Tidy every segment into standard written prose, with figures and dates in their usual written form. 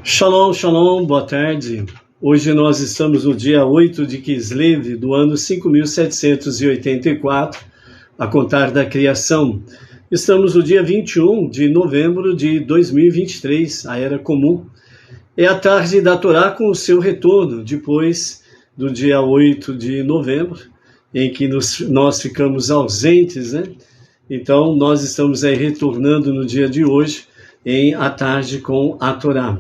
Shalom, shalom, boa tarde. Hoje nós estamos no dia 8 de Kislev, do ano 5784, a contar da criação. Estamos no dia 21 de novembro de 2023, a Era Comum. É a tarde da Torá com o seu retorno, depois do dia 8 de novembro, em que nós ficamos ausentes, né? Então, nós estamos aí retornando no dia de hoje, em a tarde com a Torá.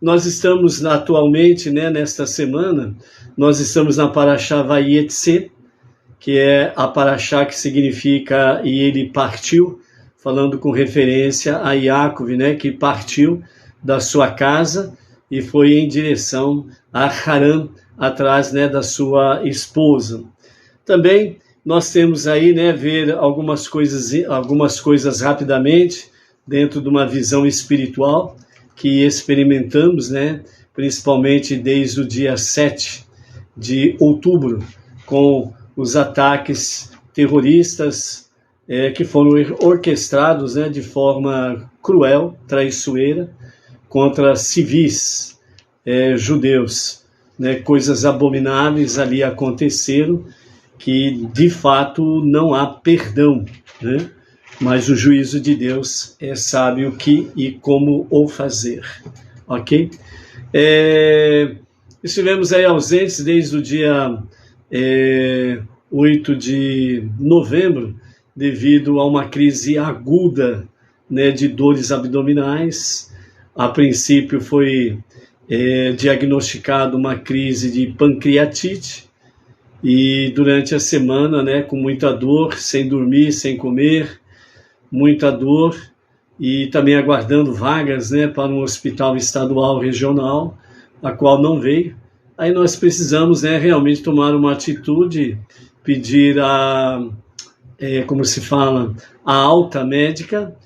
Nós estamos atualmente, né, nesta semana, nós estamos na Parashá Vayetze, que é a Parashá que significa e ele partiu, falando com referência a Yaakov, né, que partiu da sua casa e foi em direção a Haran, atrás, né, da sua esposa. Também nós temos aí, né, ver algumas coisas rapidamente, dentro de uma visão espiritual, que experimentamos, né, principalmente desde o dia 7 de outubro, com os ataques terroristas que foram orquestrados, né, de forma cruel, traiçoeira, contra civis judeus. Né, coisas abomináveis ali aconteceram, que de fato não há perdão, né? Mas o juízo de Deus sabe o que e como o fazer, ok? Estivemos aí ausentes desde o dia 8 de novembro, devido a uma crise aguda, né, de dores abdominais. A princípio foi diagnosticado uma crise de pancreatite, e durante a semana, né, com muita dor, sem dormir, sem comer, muita dor, e também aguardando vagas, né, para um hospital estadual regional, a qual não veio. Aí nós precisamos, né, realmente tomar uma atitude, pedir como se fala, a alta médica,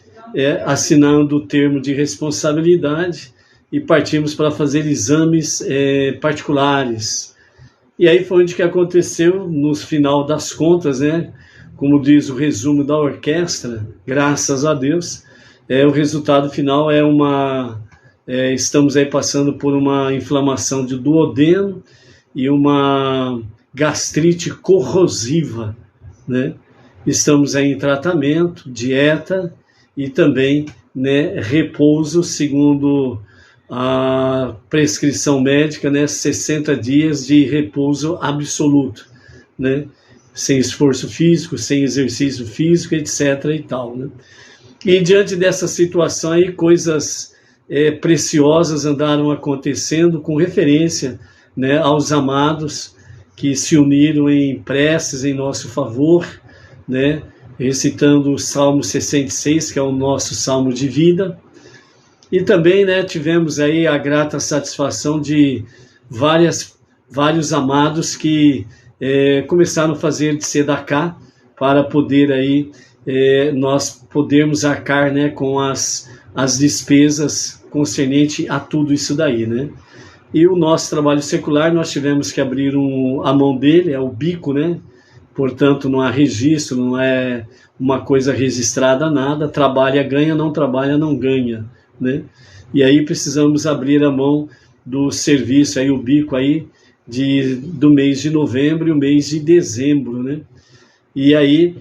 assinando o termo de responsabilidade, e partimos para fazer exames particulares. E aí foi onde que aconteceu, no final das contas, né, como diz o resumo da orquestra, graças a Deus, o resultado final estamos aí passando por uma inflamação de duodeno e uma gastrite corrosiva, né? Estamos aí em tratamento, dieta e também, né, repouso, segundo a prescrição médica, né, 60 dias de repouso absoluto, né? Sem esforço físico, sem exercício físico, etc. e tal, né? E diante dessa situação aí, coisas preciosas andaram acontecendo com referência, né, aos amados que se uniram em preces em nosso favor, né, recitando o Salmo 66, que é o nosso Salmo de vida. E também, né, tivemos aí a grata satisfação de vários amados que começaram a fazer de Sedaká, para poder aí nós podermos arcar, né, com as despesas concernente a tudo isso daí, né? E o nosso trabalho secular, nós tivemos que abrir a mão dele, o bico, né? Portanto, não há registro, não é uma coisa registrada, nada. Trabalha, ganha, não trabalha, não ganha, né? E aí precisamos abrir a mão do serviço, aí, o bico aí, do mês de novembro e o mês de dezembro, né? E aí,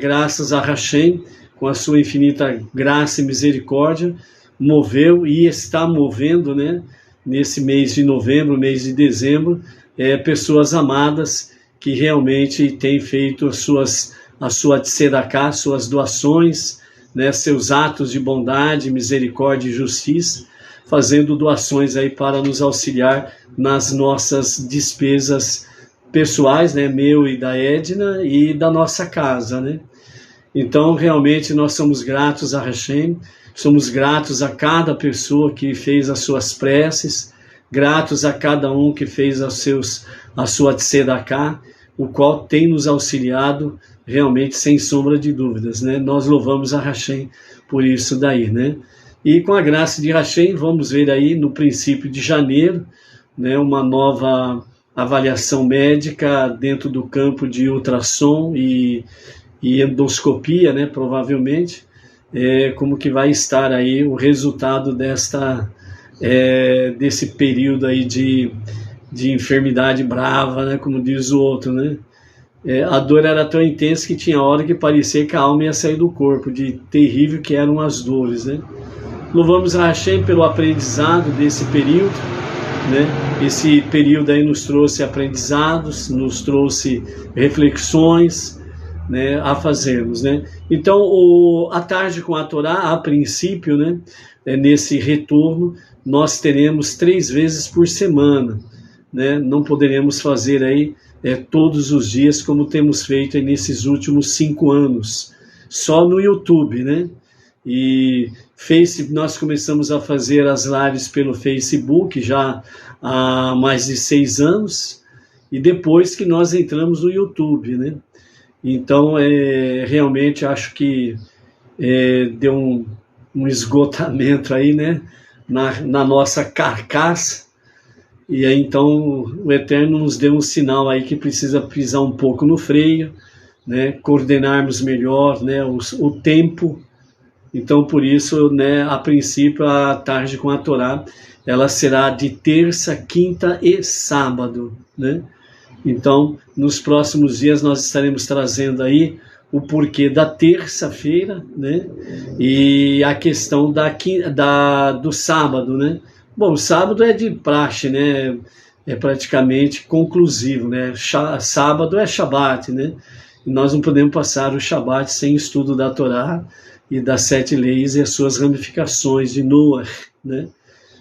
graças a Hashem, com a sua infinita graça e misericórdia, moveu e está movendo, né, nesse mês de novembro, mês de dezembro, pessoas amadas que realmente têm feito a sua tzedakah, suas doações, né, seus atos de bondade, misericórdia e justiça, fazendo doações aí para nos auxiliar nas nossas despesas pessoais, né, meu e da Edna, e da nossa casa, né? Então, realmente, nós somos gratos a Hashem, somos gratos a cada pessoa que fez as suas preces, gratos a cada um que fez a sua tzedakah, o qual tem nos auxiliado realmente sem sombra de dúvidas, né? Nós louvamos a Hashem por isso daí, né? E com a graça de Hashem, vamos ver aí no princípio de janeiro, né, uma nova avaliação médica dentro do campo de ultrassom e endoscopia, né, provavelmente, como que vai estar aí o resultado desse período aí de enfermidade brava, né, como diz o outro, né? A dor era tão intensa que tinha hora que parecia que a alma ia sair do corpo, de terrível que eram as dores, né? Louvamos a Hashem pelo aprendizado desse período, né? Esse período aí nos trouxe aprendizados, nos trouxe reflexões, né, a fazermos, né? Então, a tarde com a Torá, a princípio, né, nesse retorno, nós teremos 3 vezes por semana, né? Não poderemos fazer aí todos os dias como temos feito aí nesses últimos 5 anos, só no YouTube, né? E nós começamos a fazer as lives pelo Facebook já há mais de 6 anos, e depois que nós entramos no YouTube, né? Então, realmente acho que deu um esgotamento aí, né? Na nossa carcaça. E aí, então, o Eterno nos deu um sinal aí que precisa pisar um pouco no freio, né? Coordenarmos melhor, né, o tempo. Então, por isso, né, a princípio, a tarde com a Torá, ela será de terça, quinta e sábado, né? Então, nos próximos dias, nós estaremos trazendo aí o porquê da terça-feira, né? E a questão do sábado, né? Bom, o sábado é de praxe, né? É praticamente conclusivo, né? Sábado é Shabat, né? E nós não podemos passar o Shabat sem estudo da Torá e das 7 leis e as suas ramificações de Noah, né?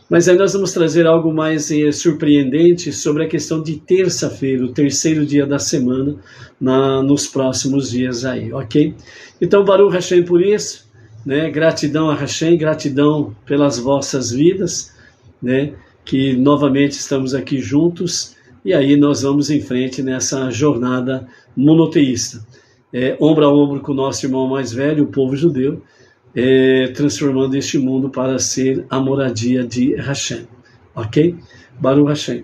Mas aí nós vamos trazer algo mais surpreendente sobre a questão de terça-feira, o terceiro dia da semana, nos próximos dias aí, ok? Então, Baruch Hashem por isso, né? Gratidão a Hashem, gratidão pelas vossas vidas, né? Que novamente estamos aqui juntos, e aí nós vamos em frente nessa jornada monoteísta, ombro a ombro com o nosso irmão mais velho, o povo judeu, transformando este mundo para ser a moradia de Hashem, ok? Baruch Hashem.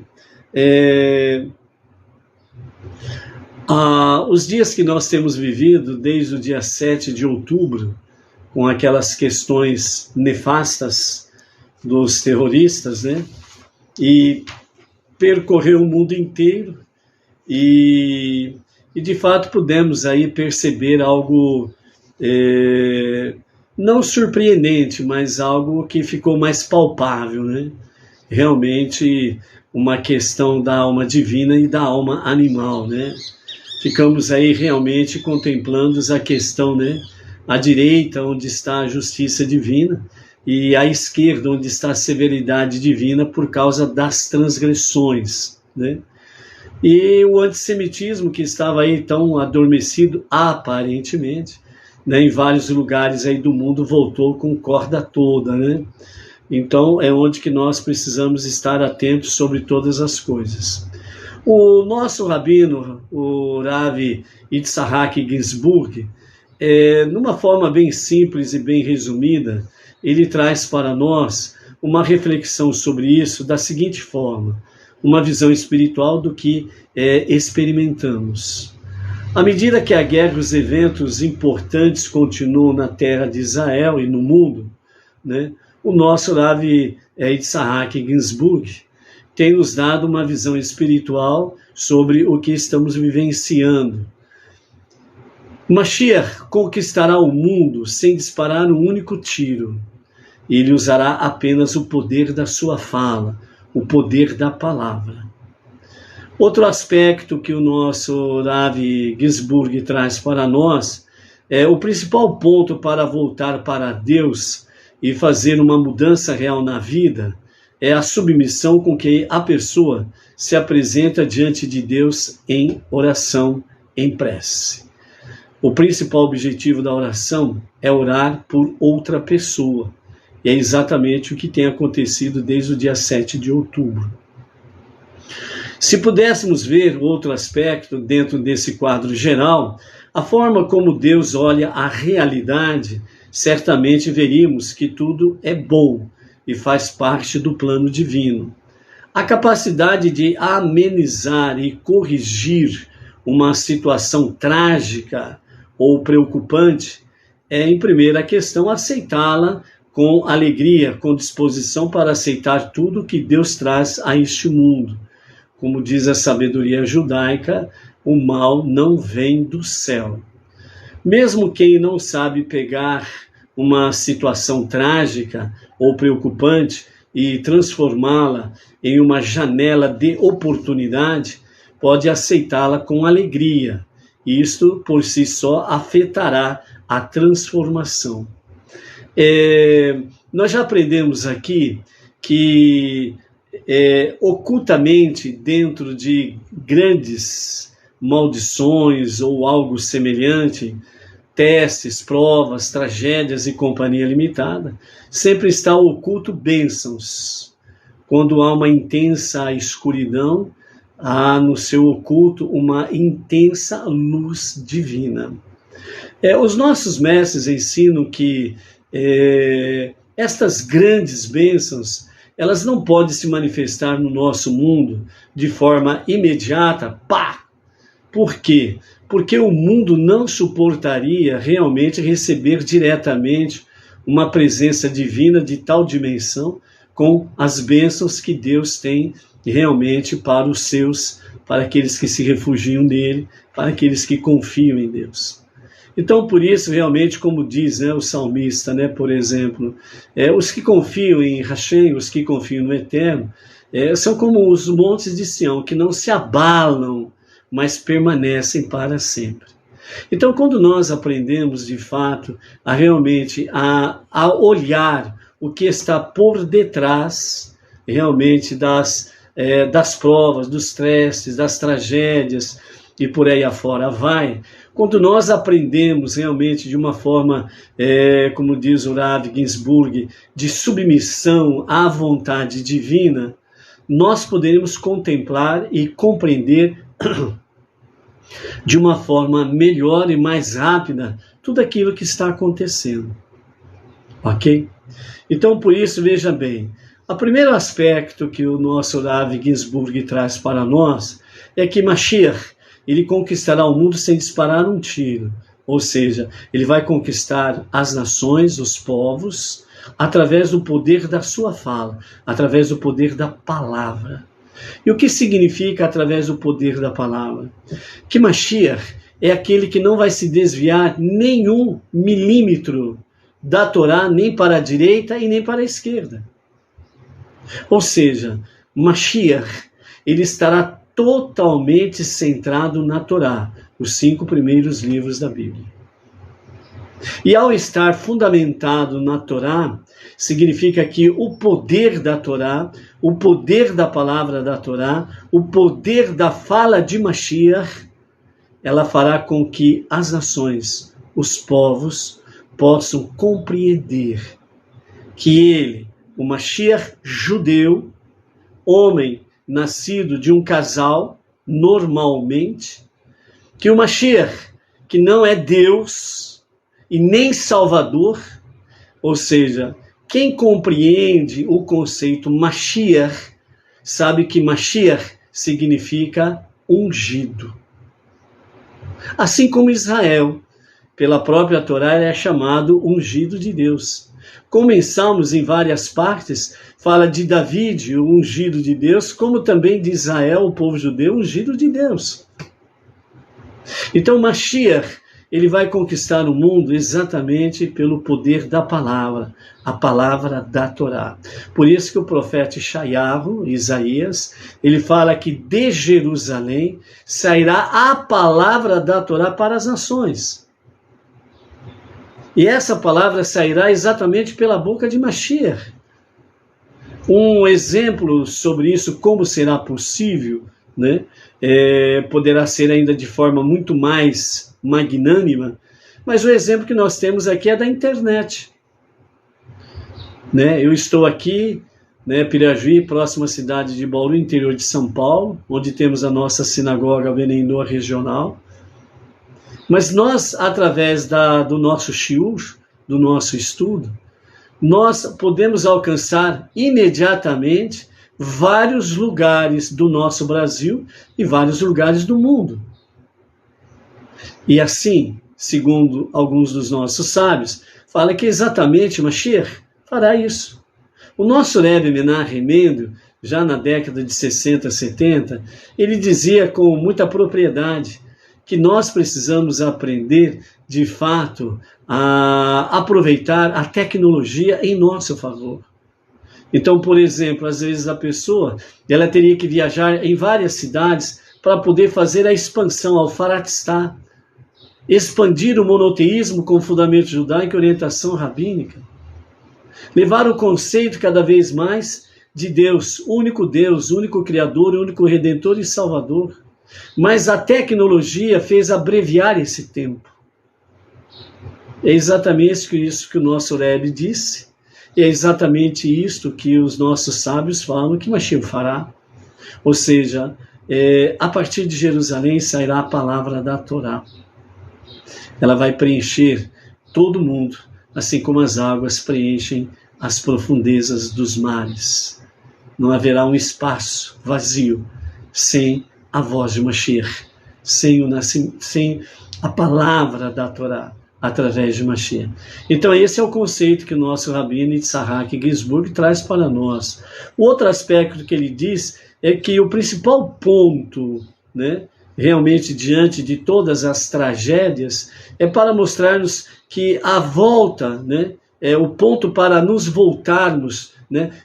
Os dias que nós temos vivido, desde o dia 7 de outubro, com aquelas questões nefastas dos terroristas, né? E percorreu o mundo inteiro, e de fato pudemos aí perceber algo não surpreendente, mas algo que ficou mais palpável, né? Realmente uma questão da alma divina e da alma animal, né? Ficamos aí realmente contemplando a questão, né? À direita, onde está a justiça divina, e à esquerda, onde está a severidade divina por causa das transgressões, né? E o antissemitismo, que estava aí tão adormecido, aparentemente, né, em vários lugares aí do mundo, voltou com corda toda, né? Então é onde que nós precisamos estar atentos sobre todas as coisas. O nosso rabino, o Rav Yitzhak Ginsburg, numa forma bem simples e bem resumida, ele traz para nós uma reflexão sobre isso da seguinte forma: uma visão espiritual do que experimentamos. À medida que a guerra e os eventos importantes continuam na terra de Israel e no mundo, né, o nosso Rav Yitzhak Ginsburg tem nos dado uma visão espiritual sobre o que estamos vivenciando. Mashiach conquistará o mundo sem disparar um único tiro. Ele usará apenas o poder da sua fala, o poder da palavra. Outro aspecto que o nosso Rav Ginsburg traz para nós o principal ponto para voltar para Deus e fazer uma mudança real na vida é a submissão com que a pessoa se apresenta diante de Deus em oração, em prece. O principal objetivo da oração é orar por outra pessoa. E é exatamente o que tem acontecido desde o dia 7 de outubro. Se pudéssemos ver outro aspecto dentro desse quadro geral, a forma como Deus olha a realidade, certamente veríamos que tudo é bom e faz parte do plano divino. A capacidade de amenizar e corrigir uma situação trágica ou preocupante é, em primeira questão, aceitá-la com alegria, com disposição para aceitar tudo que Deus traz a este mundo. Como diz a sabedoria judaica, o mal não vem do céu. Mesmo quem não sabe pegar uma situação trágica ou preocupante e transformá-la em uma janela de oportunidade, pode aceitá-la com alegria. Isto, por si só, afetará a transformação. Nós já aprendemos aqui que ocultamente, dentro de grandes maldições ou algo semelhante, testes, provas, tragédias e companhia limitada, sempre está oculto bênçãos. Quando há uma intensa escuridão, há no seu oculto uma intensa luz divina. Os nossos mestres ensinam que estas grandes bênçãos, elas não podem se manifestar no nosso mundo de forma imediata, pá! Por quê? Porque o mundo não suportaria realmente receber diretamente uma presença divina de tal dimensão com as bênçãos que Deus tem realmente para os seus, para aqueles que se refugiam nele, para aqueles que confiam em Deus. Então, por isso, realmente, como diz o salmista, por exemplo, os que confiam em Hashem, os que confiam no Eterno, são como os montes de Sião, que não se abalam, mas permanecem para sempre. Então, quando nós aprendemos, de fato, a realmente a olhar o que está por detrás, realmente, das provas, dos testes, das tragédias, e por aí afora vai, quando nós aprendemos realmente de uma forma, como diz o Rav Ginsburg, de submissão à vontade divina, nós poderemos contemplar e compreender de uma forma melhor e mais rápida tudo aquilo que está acontecendo. Ok? Então, por isso, veja bem, o primeiro aspecto que o nosso Rav Ginsburg traz para nós é que Mashiach, ele conquistará o mundo sem disparar um tiro. Ou seja, ele vai conquistar as nações, os povos, através do poder da sua fala, através do poder da palavra. E o que significa através do poder da palavra? Que Mashiach é aquele que não vai se desviar nenhum milímetro da Torá, nem para a direita e nem para a esquerda. Ou seja, Mashiach, ele estará totalmente centrado na Torá, os 5 primeiros livros da Bíblia. E ao estar fundamentado na Torá, significa que o poder da Torá, o poder da palavra da Torá, o poder da fala de Mashiach, ela fará com que as nações, os povos, possam compreender que ele, o Mashiach judeu, homem nascido de um casal, normalmente, que o Mashiach, que não é Deus e nem Salvador, ou seja, quem compreende o conceito Mashiach, sabe que Mashiach significa ungido. Assim como Israel, pela própria Torá, é chamado ungido de Deus. Como em Salmos, em várias partes, fala de David, o ungido de Deus, como também de Israel, o povo judeu, ungido de Deus. Então, Mashiach, ele vai conquistar o mundo exatamente pelo poder da palavra, a palavra da Torá. Por isso que o profeta Ishayahu, Isaías, ele fala que de Jerusalém sairá a palavra da Torá para as nações. E essa palavra sairá exatamente pela boca de Mashiach. Um exemplo sobre isso, como será possível, poderá ser ainda de forma muito mais magnânima, mas o exemplo que nós temos aqui é da internet. Eu estou aqui, Pirajuí, próxima cidade de Bauru, interior de São Paulo, onde temos a nossa sinagoga Benenor regional. Mas nós, através do nosso shiur, do nosso estudo, nós podemos alcançar imediatamente vários lugares do nosso Brasil e vários lugares do mundo. E assim, segundo alguns dos nossos sábios, fala que exatamente Mashiach fará isso. O nosso Rebbe Menachem Mendel, já na década de 60, 70, ele dizia com muita propriedade que nós precisamos aprender, de fato, a aproveitar a tecnologia em nosso favor. Então, por exemplo, às vezes a pessoa ela teria que viajar em várias cidades para poder fazer a expansão ao Faratistá, expandir o monoteísmo com fundamento judaico e orientação rabínica, levar o conceito cada vez mais de Deus, único Criador, único Redentor e Salvador. Mas a tecnologia fez abreviar esse tempo. É exatamente isso que o nosso Rebbe disse, e é exatamente isto que os nossos sábios falam que Mashiach fará. Ou seja, a partir de Jerusalém sairá a palavra da Torá. Ela vai preencher todo mundo, assim como as águas preenchem as profundezas dos mares. Não haverá um espaço vazio sem a voz de Mashiach, sem a palavra da Torá, através de Mashiach. Então esse é o conceito que o nosso Rabino Yitzhak Ginsburg traz para nós. O outro aspecto que ele diz é que o principal ponto, realmente diante de todas as tragédias, é para mostrar-nos que a volta, é o ponto para nos voltarmos,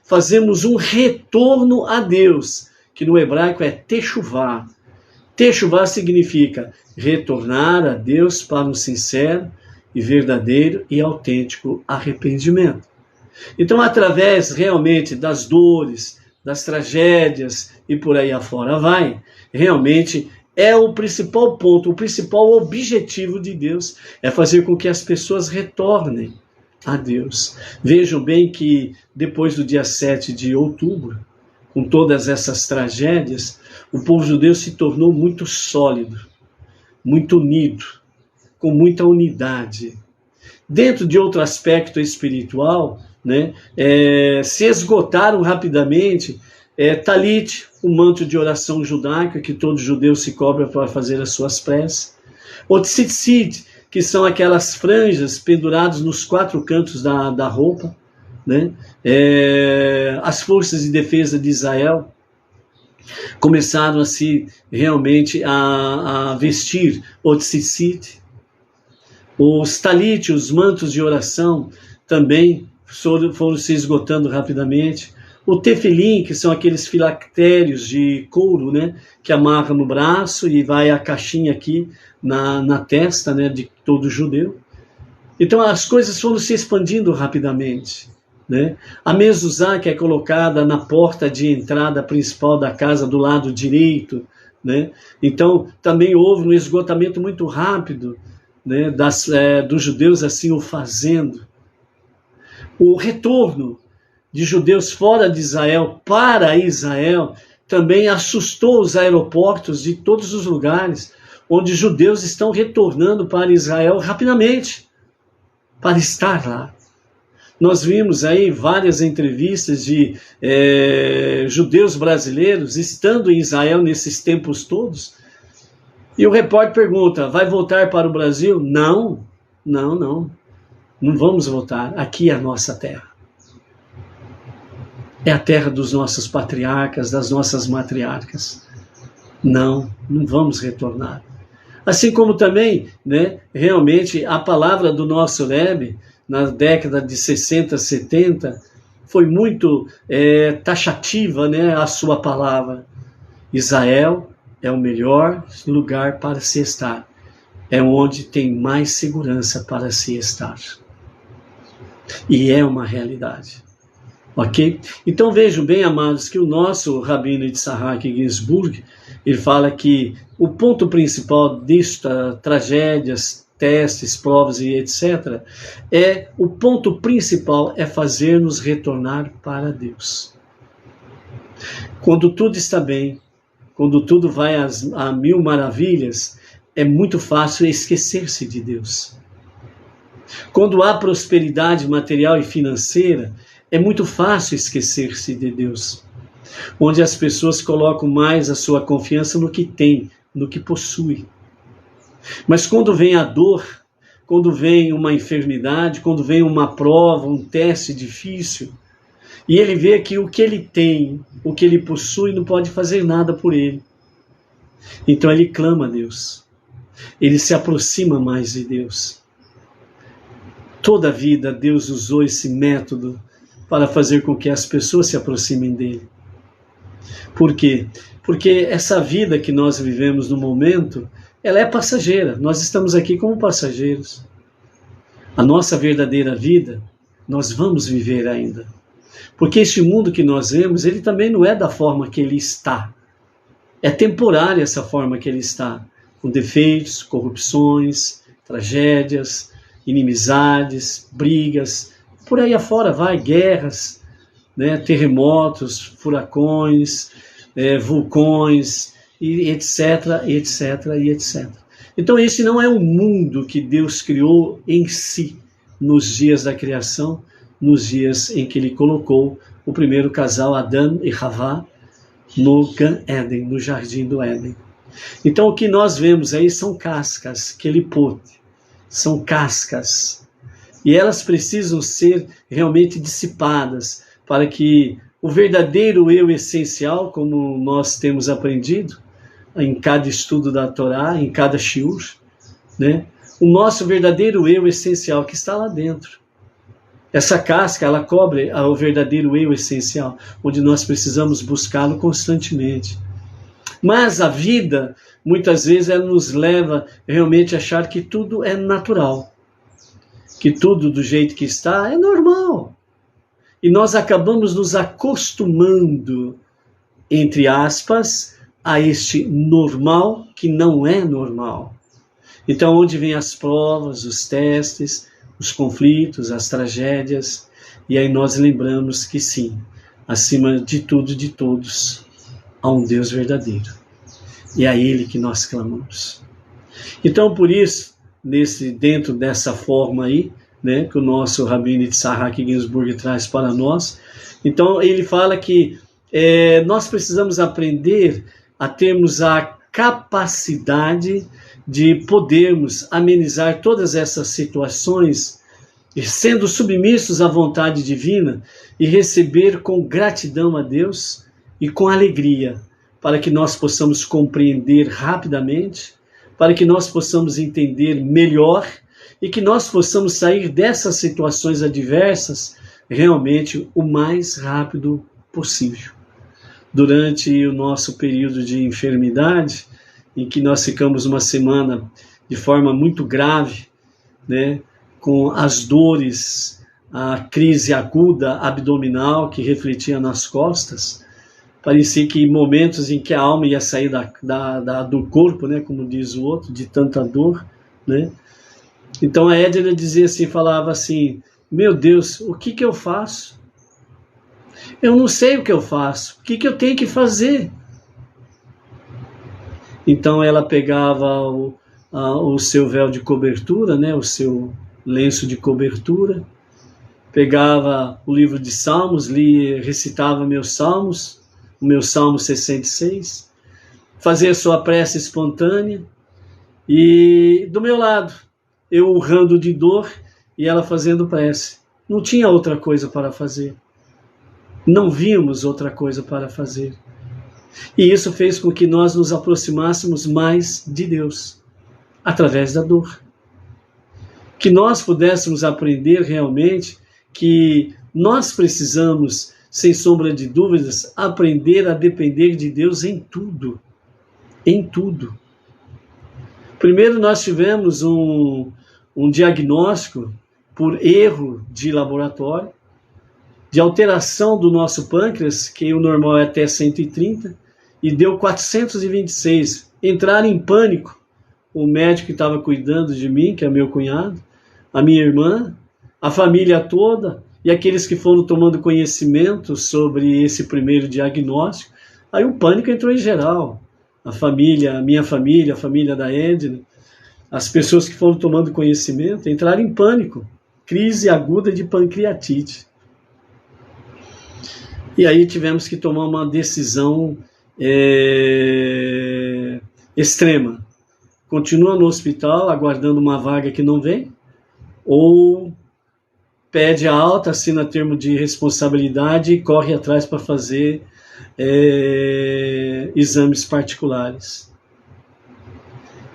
fazemos um retorno a Deus, que no hebraico é techuvá. Techuvá significa retornar a Deus para um sincero e verdadeiro e autêntico arrependimento. Então, através realmente das dores, das tragédias e por aí afora vai, realmente é o principal ponto, o principal objetivo de Deus, é fazer com que as pessoas retornem a Deus. Vejam bem que depois do dia 7 de outubro, com todas essas tragédias, o povo judeu se tornou muito sólido, muito unido, com muita unidade. Dentro de outro aspecto espiritual, se esgotaram rapidamente talit, o manto de oração judaica que todo judeu se cobre para fazer as suas preces, o tzitzit, que são aquelas franjas penduradas nos 4 cantos da roupa, as forças de defesa de Israel começaram realmente a vestir o tzitzit. Os talit, os mantos de oração, também foram se esgotando rapidamente. O tefilim, que são aqueles filactérios de couro, que amarra no braço e vai a caixinha aqui na testa, de todo judeu. Então as coisas foram se expandindo rapidamente. A mezuzá, que é colocada na porta de entrada principal da casa do lado direito, então também houve um esgotamento muito rápido, dos judeus assim o fazendo. O retorno de judeus fora de Israel para Israel também assustou os aeroportos de todos os lugares onde judeus estão retornando para Israel rapidamente para estar lá. Nós vimos aí várias entrevistas de judeus brasileiros estando em Israel nesses tempos todos. E o repórter pergunta, vai voltar para o Brasil? Não vamos voltar. Aqui é a nossa terra. É a terra dos nossos patriarcas, das nossas matriarcas. Não vamos retornar. Assim como também, realmente, a palavra do nosso Rebbe, na década de 60, 70, foi muito taxativa, a sua palavra. Israel é o melhor lugar para se estar. É onde tem mais segurança para se estar. E é uma realidade. Ok? Então vejam bem, amados, que o nosso Rabino Yitzhak Ginsburg, ele fala que o ponto principal disto, tragédias, testes, provas e etc., o ponto principal é fazer-nos retornar para Deus. Quando tudo está bem, quando tudo vai a mil maravilhas, é muito fácil esquecer-se de Deus. Quando há prosperidade material e financeira, é muito fácil esquecer-se de Deus. Onde as pessoas colocam mais a sua confiança no que tem, no que possui. Mas quando vem a dor, quando vem uma enfermidade, quando vem uma prova, um teste difícil, e ele vê que o que ele tem, o que ele possui, não pode fazer nada por ele. Então ele clama a Deus. Ele se aproxima mais de Deus. Toda a vida Deus usou esse método para fazer com que as pessoas se aproximem dele. Por quê? Porque essa vida que nós vivemos no momento, ela é passageira. Nós estamos aqui como passageiros. A nossa verdadeira vida, nós vamos viver ainda. Porque este mundo que nós vemos, ele também não é da forma que ele está. É temporária essa forma que ele está, com defeitos, corrupções, tragédias, inimizades, brigas, por aí afora vai, guerras, né, terremotos, furacões, vulcões, e etc, etc, e etc. Então esse não é o mundo que Deus criou em si, nos dias da criação, nos dias em que ele colocou o primeiro casal, Adão e Havá, no Gan Éden, no Jardim do Éden. Então o que nós vemos aí são cascas, kelipote, são cascas. E elas precisam ser realmente dissipadas para que o verdadeiro eu essencial, como nós temos aprendido em cada estudo da Torá, em cada shiur, né? O nosso verdadeiro eu essencial que está lá dentro. Essa casca, ela cobre o verdadeiro eu essencial, onde nós precisamos buscá-lo constantemente. Mas a vida, muitas vezes, ela nos leva realmente a achar que tudo é natural, que tudo do jeito que está é normal. E nós acabamos nos acostumando, entre aspas, a este normal que não é normal. Então, onde vêm as provas, os testes, os conflitos, as tragédias, e aí nós lembramos que sim, acima de tudo e de todos, há um Deus verdadeiro. E é a Ele que nós clamamos. Então, por isso, dentro dessa forma aí, né, que o nosso Rabino Yitzhak Ginsburg traz para nós, então ele fala que nós precisamos aprender a termos a capacidade de podermos amenizar todas essas situações, sendo submissos à vontade divina e receber com gratidão a Deus e com alegria, para que nós possamos compreender rapidamente, para que nós possamos entender melhor e que nós possamos sair dessas situações adversas realmente o mais rápido possível. Durante o nosso período de enfermidade, em que nós ficamos uma semana de forma muito grave, né, com as dores, a crise aguda abdominal que refletia nas costas, parecia que em momentos em que a alma ia sair do corpo, né, como diz o outro, de tanta dor, né? Então a Edna dizia assim, falava assim, meu Deus, o que eu faço? Eu não sei o que eu faço, o que eu tenho que fazer? Então ela pegava o seu véu de cobertura, né, o seu lenço de cobertura, pegava o livro de Salmos, recitava meus Salmos, o meu Salmo 66, fazia sua prece espontânea, e do meu lado, eu urrando de dor e ela fazendo prece. Não tinha outra coisa para fazer. Não víamos outra coisa para fazer. E isso fez com que nós nos aproximássemos mais de Deus, através da dor. Que nós pudéssemos aprender realmente que nós precisamos, sem sombra de dúvidas, aprender a depender de Deus em tudo. Em tudo. Primeiro nós tivemos um diagnóstico por erro de laboratório, de alteração do nosso pâncreas, que o normal é até 130, e deu 426. Entraram em pânico o médico que estava cuidando de mim, que é meu cunhado, a minha irmã, a família toda, e aqueles que foram tomando conhecimento sobre esse primeiro diagnóstico. Aí o pânico entrou em geral. A família, a minha família, a família da Edna, as pessoas que foram tomando conhecimento entraram em pânico. Crise aguda de pancreatite. E aí tivemos que tomar uma decisão extrema. Continua no hospital, aguardando uma vaga que não vem, ou pede a alta, assina termo de responsabilidade e corre atrás para fazer exames particulares.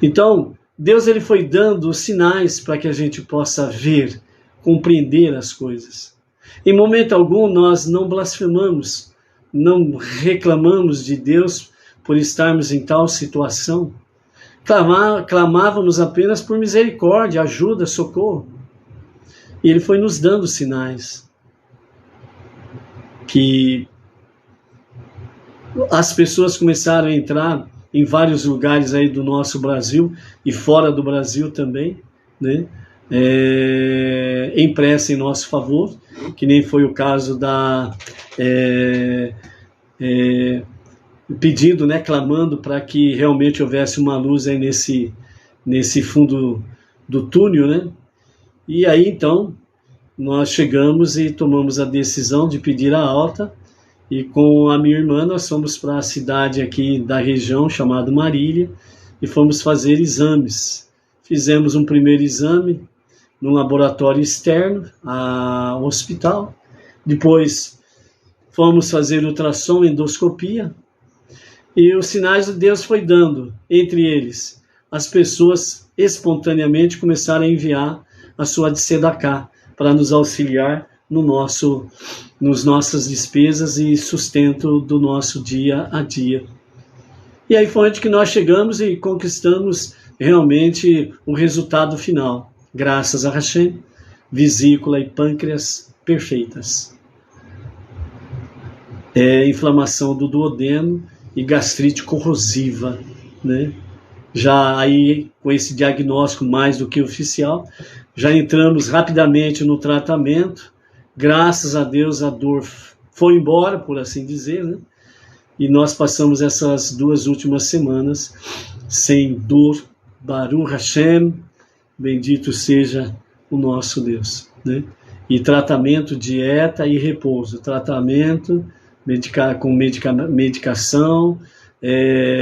Então, Deus ele foi dando sinais para que a gente possa ver, compreender as coisas. Em momento algum nós não blasfemamos, não reclamamos de Deus por estarmos em tal situação. Clamávamos apenas por misericórdia, ajuda, socorro. E ele foi nos dando sinais que as pessoas começaram a entrar em vários lugares aí do nosso Brasil e fora do Brasil também, né? Em prece em nosso favor, que nem foi o caso da pedindo, né, clamando para que realmente houvesse uma luz aí nesse fundo do túnel, né? E aí então nós chegamos e tomamos a decisão de pedir a alta, e com a minha irmã nós fomos para a cidade aqui da região chamada Marília e fomos fazer exames. Fizemos um primeiro exame num laboratório externo ao hospital, depois fomos fazer ultrassom, endoscopia, e os sinais de Deus foi dando, entre eles, as pessoas espontaneamente começaram a enviar a sua tzedakah para nos auxiliar nos nossas despesas e sustento do nosso dia a dia. E aí foi onde que nós chegamos e conquistamos realmente o resultado final, graças a Hashem, vesícula e pâncreas perfeitas. Inflamação do duodeno e gastrite corrosiva, né? Já aí, com esse diagnóstico mais do que oficial, já entramos rapidamente no tratamento. Graças a Deus a dor foi embora, por assim dizer, né? E nós passamos essas 2 últimas semanas sem dor. Baruch Hashem, bendito seja o nosso Deus, né? E tratamento, dieta e repouso. Tratamento com medicação,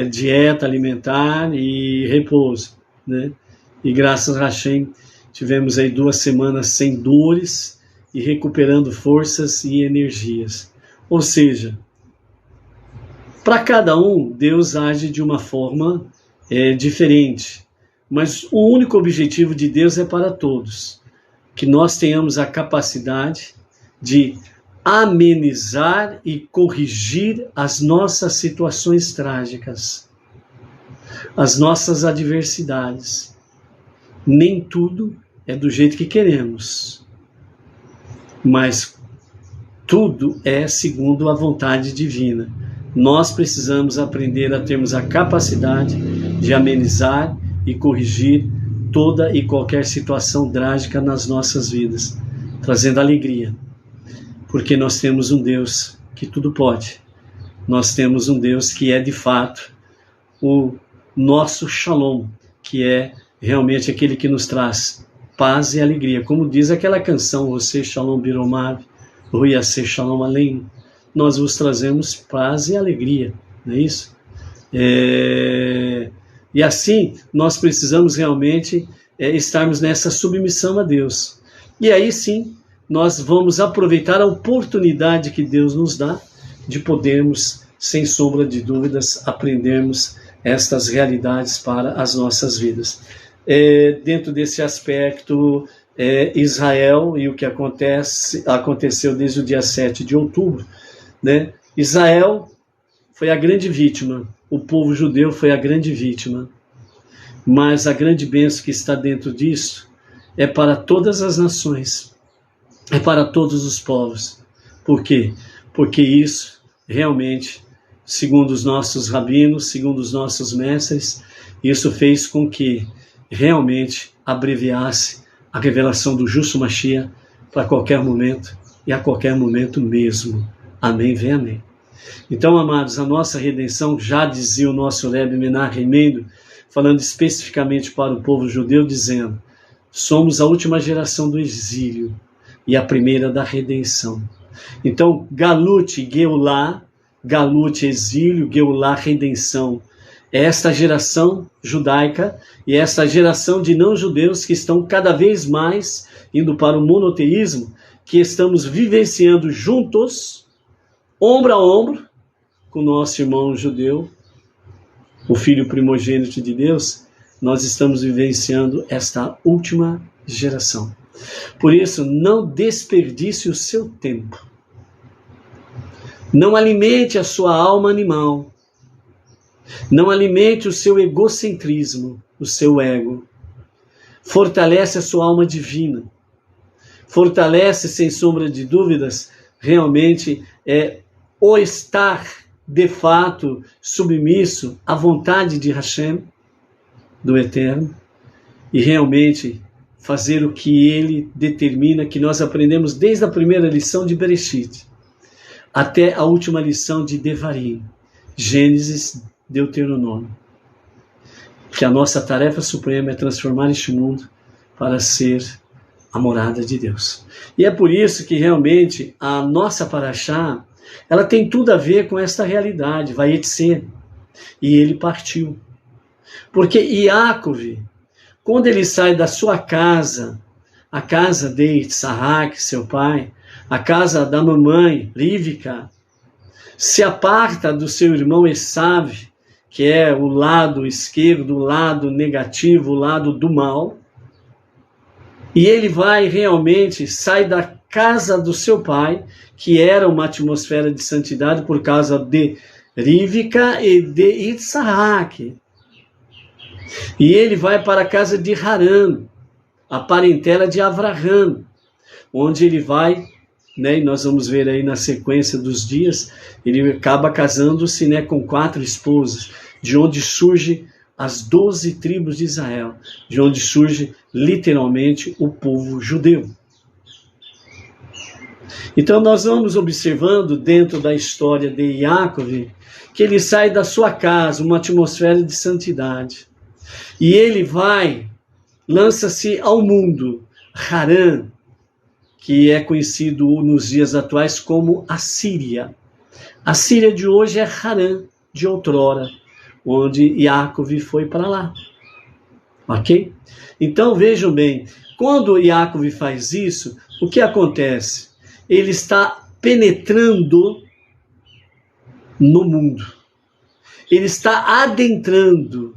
dieta alimentar e repouso, né? E graças a Hashem tivemos aí 2 semanas sem dores e recuperando forças e energias. Ou seja, para cada um, Deus age de uma forma diferente. Mas o único objetivo de Deus é para todos. Que nós tenhamos a capacidade de amenizar e corrigir as nossas situações trágicas, as nossas adversidades. Nem tudo é do jeito que queremos, mas tudo é segundo a vontade divina. Nós precisamos aprender a termos a capacidade de amenizar e corrigir toda e qualquer situação trágica nas nossas vidas, trazendo alegria. Porque nós temos um Deus que tudo pode. Nós temos um Deus que é de fato o nosso Shalom, que é realmente aquele que nos traz paz e alegria. Como diz aquela canção, Você Shalom Biromar, Ruiase Shalom Alein, nós vos trazemos paz e alegria, não é isso? E assim nós precisamos realmente estarmos nessa submissão a Deus. E aí sim, nós vamos aproveitar a oportunidade que Deus nos dá de podermos, sem sombra de dúvidas, aprendermos estas realidades para as nossas vidas. Dentro desse aspecto, Israel e o que aconteceu desde o dia 7 de outubro, né? Israel foi a grande vítima, o povo judeu foi a grande vítima, mas a grande bênção que está dentro disso é para todas as nações, é para todos os povos. Por quê? Porque isso realmente, segundo os nossos rabinos, segundo os nossos mestres, isso fez com que realmente abreviasse a revelação do justo Mashiach para qualquer momento e a qualquer momento mesmo. Amém, vem amém. Então, amados, a nossa redenção, já dizia o nosso Rebbe Menachem Mendel, falando especificamente para o povo judeu, dizendo: somos a última geração do exílio e a primeira da redenção. Então, Galut, Geulah, Galut, exílio, Geulah, redenção, é esta geração judaica e esta geração de não-judeus que estão cada vez mais indo para o monoteísmo, que estamos vivenciando juntos, ombro a ombro, com o nosso irmão judeu, o filho primogênito de Deus. Nós estamos vivenciando esta última geração. Por isso, não desperdice o seu tempo. Não alimente a sua alma animal. Não alimente o seu egocentrismo, o seu ego. Fortalece a sua alma divina. Fortalece, sem sombra de dúvidas, realmente o estar, de fato, submisso à vontade de Hashem, do Eterno, e realmente fazer o que Ele determina, que nós aprendemos desde a primeira lição de Bereshit, até a última lição de Devarim, Gênesis, Deuteronômio. Que a nossa tarefa suprema é transformar este mundo para ser a morada de Deus. E é por isso que realmente a nossa paraxá, ela tem tudo a ver com esta realidade, Vayetze. E ele partiu. Porque Iakov, quando ele sai da sua casa, a casa de Itzhak, seu pai, a casa da mamãe, Rivka, se aparta do seu irmão Esav, que é o lado esquerdo, o lado negativo, o lado do mal, e ele vai realmente, sai da casa do seu pai, que era uma atmosfera de santidade por causa de Rivka e de Itzhak. E ele vai para a casa de Haran, a parentela de Avraham, onde ele vai, né, e nós vamos ver aí na sequência dos dias, ele acaba casando-se, né, com 4 esposas, de onde surge as 12 tribos de Israel, de onde surge literalmente o povo judeu. Então nós vamos observando dentro da história de Iakov, que ele sai da sua casa, uma atmosfera de santidade, e ele vai, lança-se ao mundo, Haran, que é conhecido nos dias atuais como a Síria. A Síria de hoje é Haran, de outrora, onde Iakov foi para lá. Ok? Então vejam bem, quando Iakov faz isso, o que acontece? Ele está penetrando no mundo. Ele está adentrando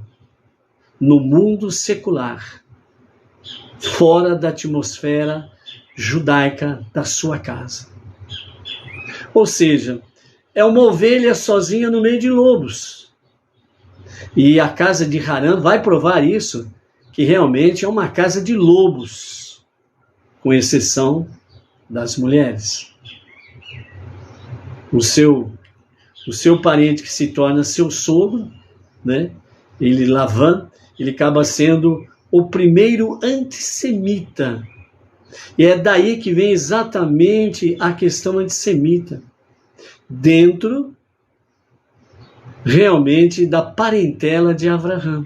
no mundo secular, fora da atmosfera judaica da sua casa. Ou seja, é uma ovelha sozinha no meio de lobos. E a casa de Haran vai provar isso, que realmente é uma casa de lobos, com exceção das mulheres. O seu parente que se torna seu sogro, né? Lavan, ele acaba sendo o primeiro antissemita. E é daí que vem exatamente a questão antissemita, dentro realmente da parentela de Avraham,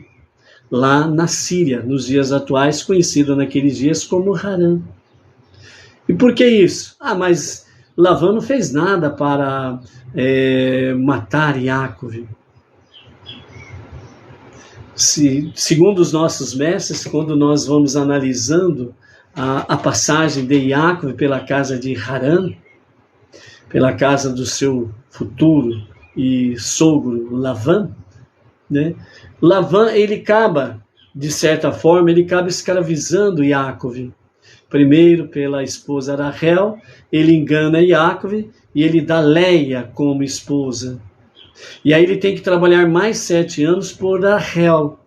lá na Síria, nos dias atuais, conhecido naqueles dias como Haran. E por que isso? Mas Lavan não fez nada para matar Iakov. Segundo os nossos mestres, quando nós vamos analisando a passagem de Iakov pela casa de Haran, pela casa do seu futuro e sogro Lavan, né? Lavan, ele acaba, de certa forma, ele acaba escravizando Iakov. Primeiro pela esposa Rachel, ele engana Iakov e ele dá Leia como esposa. E aí ele tem que trabalhar mais 7 anos por Rachel.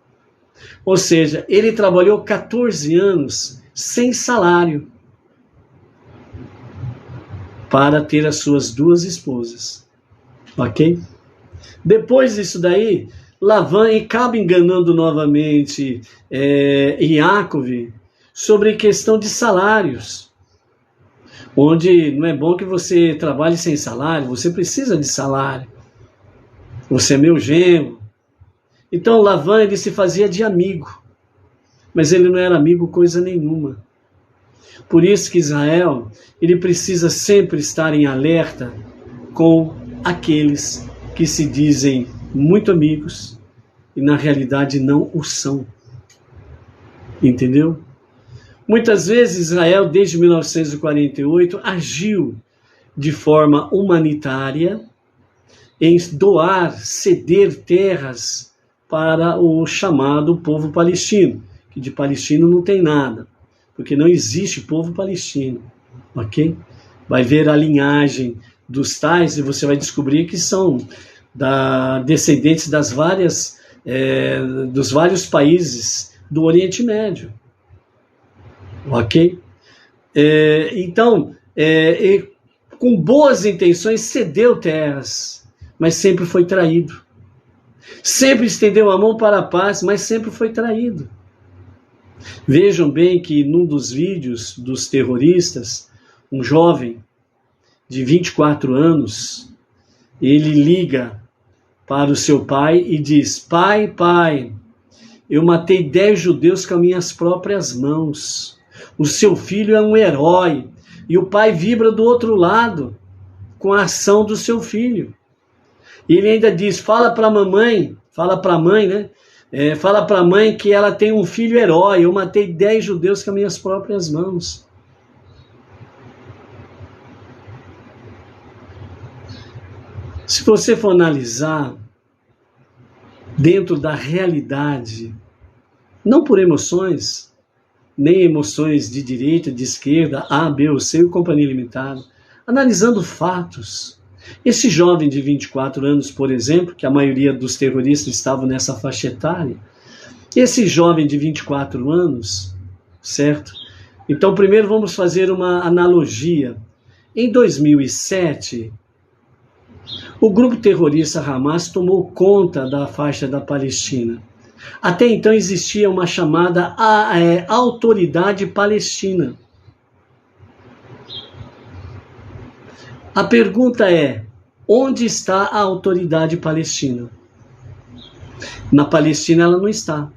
Ou seja, ele trabalhou 14 anos sem salário para ter as suas 2 esposas. Ok? Depois disso daí, Lavan acaba enganando novamente Iakov sobre questão de salários, onde não é bom que você trabalhe sem salário, você precisa de salário, você é meu genro. Então Lavan, ele se fazia de amigo, mas ele não era amigo coisa nenhuma. Por isso que Israel, ele precisa sempre estar em alerta com aqueles que se dizem muito amigos, e na realidade não o são. Entendeu? Muitas vezes Israel, desde 1948, agiu de forma humanitária em doar, ceder terras para o chamado povo palestino, que de palestino não tem nada, porque não existe povo palestino, ok? Vai ver a linhagem dos tais e você vai descobrir que são descendentes dos vários países do Oriente Médio, ok? Então, com boas intenções, cedeu terras, mas sempre foi traído. Sempre estendeu a mão para a paz, mas sempre foi traído. Vejam bem que num dos vídeos dos terroristas, um jovem de 24 anos, ele liga para o seu pai e diz: pai, eu matei 10 judeus com as minhas próprias mãos. O seu filho é um herói. E o pai vibra do outro lado com a ação do seu filho. E ele ainda diz: fala para a mãe, né? Fala para a mãe que ela tem um filho herói. Eu matei 10 judeus com as minhas próprias mãos. Se você for analisar dentro da realidade, não por emoções, nem emoções de direita, de esquerda, A, B ou C, ou companhia limitada, analisando fatos. Esse jovem de 24 anos, por exemplo, que a maioria dos terroristas estavam nessa faixa etária, esse jovem de 24 anos, certo? Então, primeiro vamos fazer uma analogia. Em 2007, o grupo terrorista Hamas tomou conta da faixa da Palestina. Até então existia uma chamada Autoridade Palestina. A pergunta é: onde está a Autoridade Palestina? Na Palestina ela não está.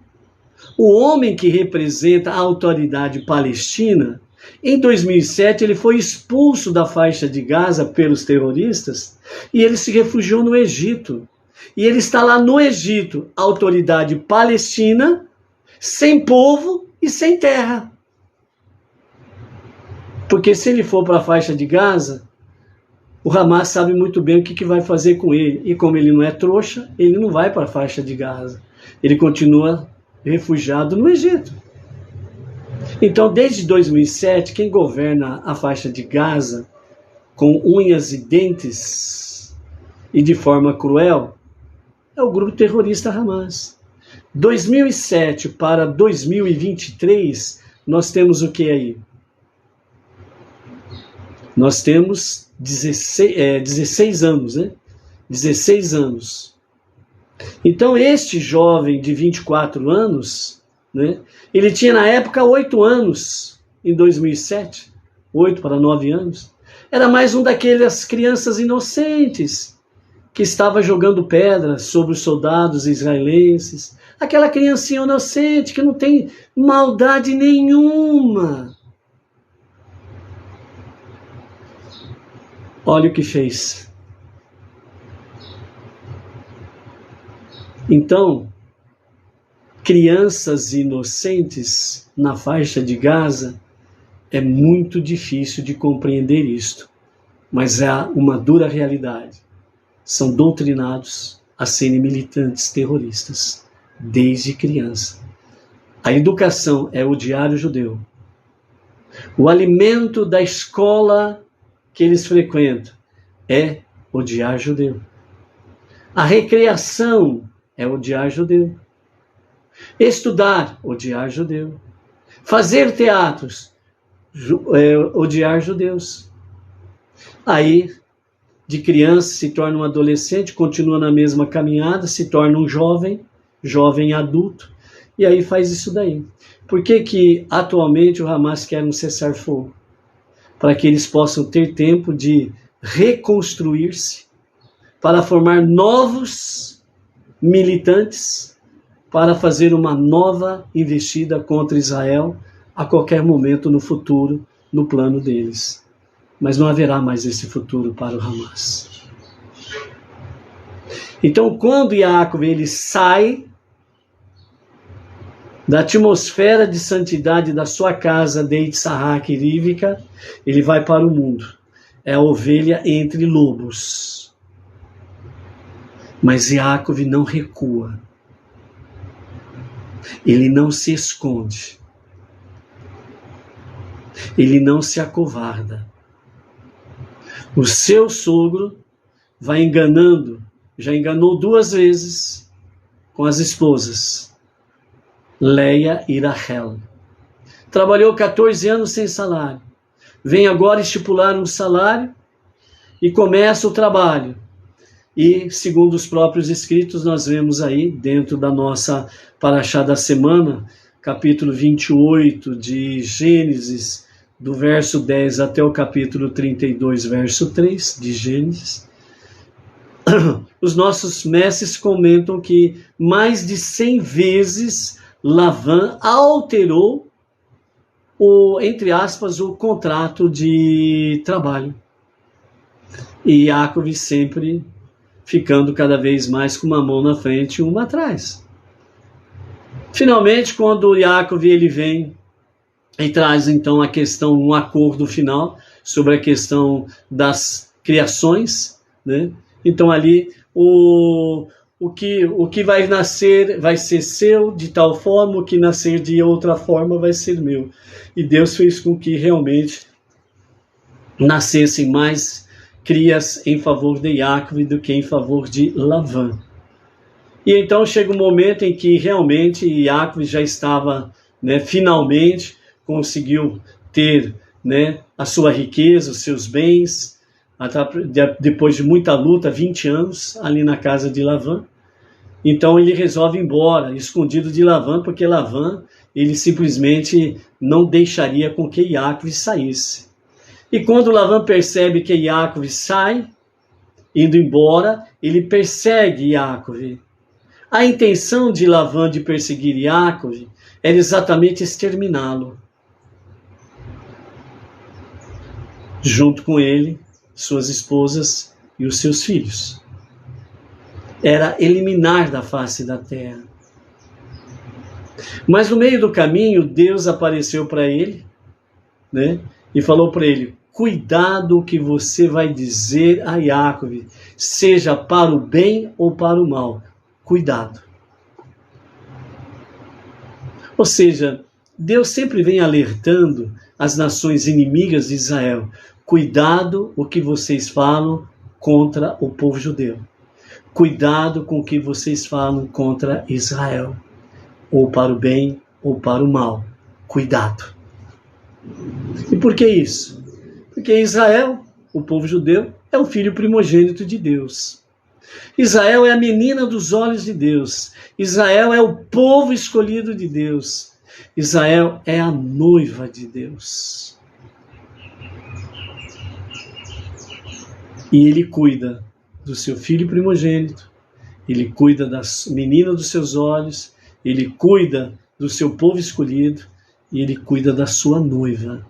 O homem que representa a Autoridade Palestina, em 2007 ele foi expulso da faixa de Gaza pelos terroristas e ele se refugiou no Egito. E ele está lá no Egito, Autoridade Palestina, sem povo e sem terra. Porque se ele for para a faixa de Gaza, o Hamas sabe muito bem o que vai fazer com ele. E como ele não é trouxa, ele não vai para a faixa de Gaza. Ele continua refugiado no Egito. Então, desde 2007, quem governa a faixa de Gaza com unhas e dentes e de forma cruel é o grupo terrorista Hamas. 2007 para 2023, nós temos o que aí? Nós temos 16 anos, né? 16 anos. Então, este jovem de 24 anos, né? Ele tinha na época 8 anos, em 2007, 8 para 9 anos. Era mais um daquelas crianças inocentes que estava jogando pedras sobre os soldados israelenses. Aquela criancinha inocente que não tem maldade nenhuma. Olha o que fez. Então, crianças inocentes na faixa de Gaza, é muito difícil de compreender isto, mas é uma dura realidade. São doutrinados a serem militantes terroristas, desde criança. A educação é odiar o judeu. O alimento da escola que eles frequentam é odiar judeu. A recreação é odiar judeu. Estudar, odiar judeu. Fazer teatros, odiar judeus. Aí, de criança se torna um adolescente, continua na mesma caminhada, se torna um jovem adulto, e aí faz isso daí. Por que atualmente o Hamas quer um cessar-fogo? Para que eles possam ter tempo de reconstruir-se, para formar novos militantes, para fazer uma nova investida contra Israel a qualquer momento no futuro, no plano deles. Mas não haverá mais esse futuro para o Hamas. Então, quando Yaakov ele sai Da atmosfera de santidade da sua casa de Itzahak e Rivka, ele vai para o mundo. É a ovelha entre lobos. Mas Yaakov não recua. Ele não se esconde. Ele não se acovarda. O seu sogro vai enganando, já enganou 2 vezes com as esposas, Leia e Rachel. Trabalhou 14 anos sem salário. Vem agora estipular um salário e começa o trabalho. E, segundo os próprios escritos, nós vemos aí, dentro da nossa Parashá da semana, capítulo 28 de Gênesis, do verso 10 até o capítulo 32, verso 3 de Gênesis, os nossos mestres comentam que mais de 100 vezes Lavã alterou entre aspas, o contrato de trabalho. E Yaakov sempre ficando cada vez mais com uma mão na frente e uma atrás. Finalmente, quando Yaakov ele vem e traz então a questão, um acordo final sobre a questão das criações, né? Então ali o que vai nascer vai ser seu de tal forma, o que nascer de outra forma vai ser meu. E Deus fez com que realmente nascessem mais crias em favor de Yaakov do que em favor de Lavã. E então chega um momento em que realmente Yaakov já estava, né, finalmente conseguiu ter, né, a sua riqueza, os seus bens, depois de muita luta, 20 anos, ali na casa de Lavã. Então ele resolve ir embora, escondido de Lavã, porque Lavã, ele simplesmente não deixaria com que Yaakov saísse. E quando Lavã percebe que Yaakov sai, indo embora, ele persegue Yaakov. A intenção de Lavã de perseguir Yaakov era exatamente exterminá-lo. Junto com ele, suas esposas e os seus filhos. Era eliminar da face da terra. Mas no meio do caminho, Deus apareceu para ele, né, e falou para ele: cuidado o que você vai dizer a Yaakov, seja para o bem ou para o mal. Cuidado. Ou seja, Deus sempre vem alertando as nações inimigas de Israel: cuidado o que vocês falam contra o povo judeu. Cuidado com o que vocês falam contra Israel. Ou para o bem ou para o mal. Cuidado. E por que isso? Porque Israel, o povo judeu, é o filho primogênito de Deus. Israel é a menina dos olhos de Deus. Israel é o povo escolhido de Deus. Israel é a noiva de Deus. E ele cuida do seu filho primogênito, ele cuida da menina dos seus olhos, ele cuida do seu povo escolhido e ele cuida da sua noiva.